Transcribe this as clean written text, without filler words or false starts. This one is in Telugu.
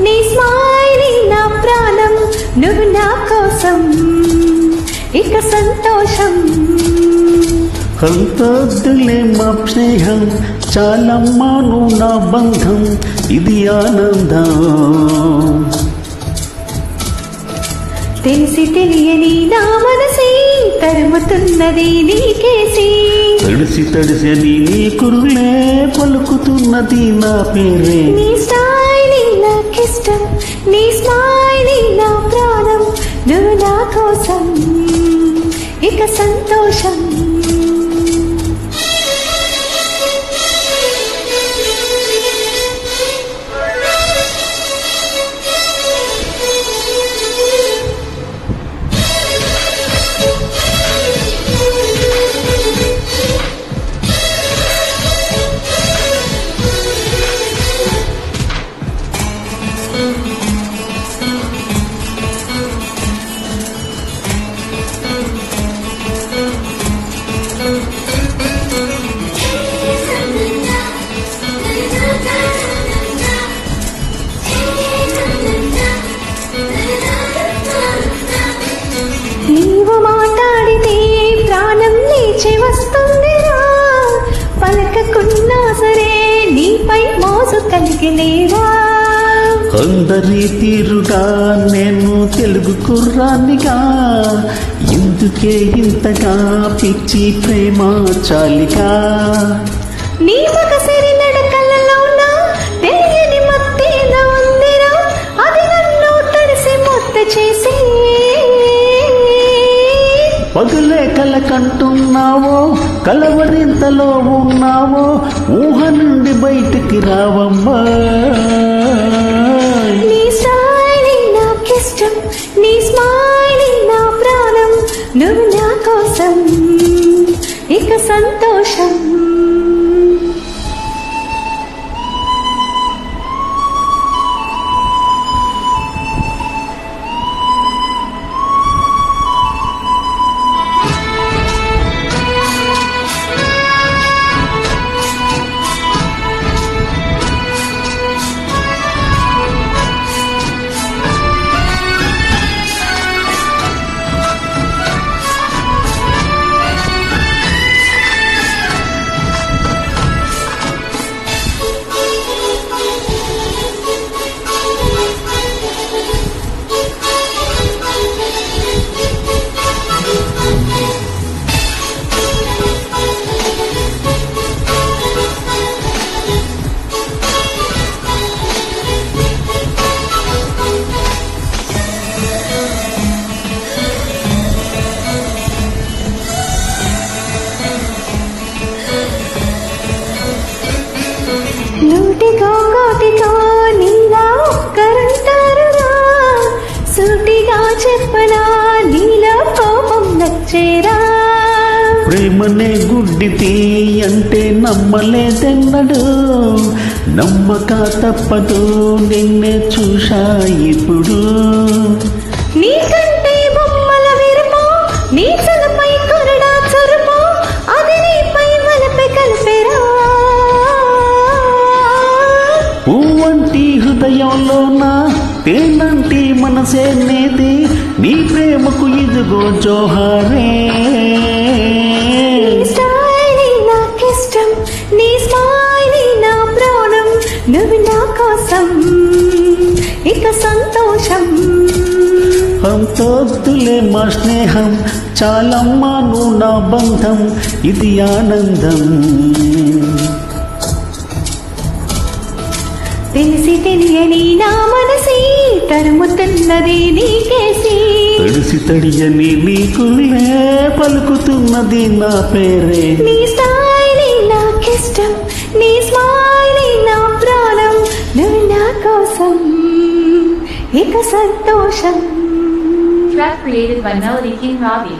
నీ స్మైలీ నా ప్రాణం, నువ్వు నా కోసం ఇక సంతోషం. అంతొద్దులే మా స్నేహం, చాలమ్మా నువ్వు నా బంధం, ఇది ఆనందం. తెలిసి తెలియని నా మనసి తరుముతున్నది నీకేసి, తడిసి తడిసి నీ కురులే పలుకుతున్నది నా పేరే. నీ స్టైలీ నాకిష్టం, నీ స్మైలీ నా ప్రాణం, నువ్వు నా కోసం ఇక సంతోషం. నీవు మాట్లాడితే ప్రాణం లేచి వస్తుందిరా, పలకకున్నా సరే నీపై మోసు కలిగిలేవా. అందరి తీరుగా నేను తెలుగు కుర్రాన్నిగా, ఎందుకే ఇంతగా పిచ్చి ప్రేమ చాలిగా. నీ మగసిరి నడకలలోన తెలియని మత్తేదో ఉందిరా, అది నన్ను తడిసి మొత్త చేసి. పగులే కల కంటున్నావో, కలవరింతలో ఉన్నావో, ఊహ నుండి బయటికి రావమ్మా. నీ స్మైలీ నాకిష్టం, నీ స్మైలీ నా ప్రాణం, నువ్వు నా కోసం ఇక సంతోషం. నూటికో కోటికో నీలా ఒక్కరుంటారురా, సూటిగా చెప్పనా నీలో కోపం నచ్చేరా. ప్రేమనే గుడ్డిది అంటే నమ్మలేదెన్నడు, నమ్మక తప్పదు నిన్నే చూశా ఇప్పుడు. నీకంటే బొమ్మల విరుపు, నీ చలపై కొరడా చరుపు, అది నీపై వలపే కలిపెరా. పువ్వంటి హృదయంలోన తేనంటి మనసే నేది, నీ ప్రేమకు ఇదిగో జోహారే. నీ స్టైలీ నాకిష్టం, నీ స్మైలీ నా ప్రాణం, నువ్వు నా కోసం ఇక సంతోషం. అంతొద్దులే మా స్నేహం, చాలమ్మా నువ్వు నా బంధం, ఇది ఆనందం. తెలిసి తెలియని నా మనసి తరుముతున్నది నీకేసి, తడిసి తడియని నీకులే పలుకుతున్నది నా పేరే. నీ స్టైలీ నాకిష్టం, నీ స్మైలీ నా ప్రాణం, నువ్వు నా కోసం ఇక సంతోషం. Track created by Melody King Ravi.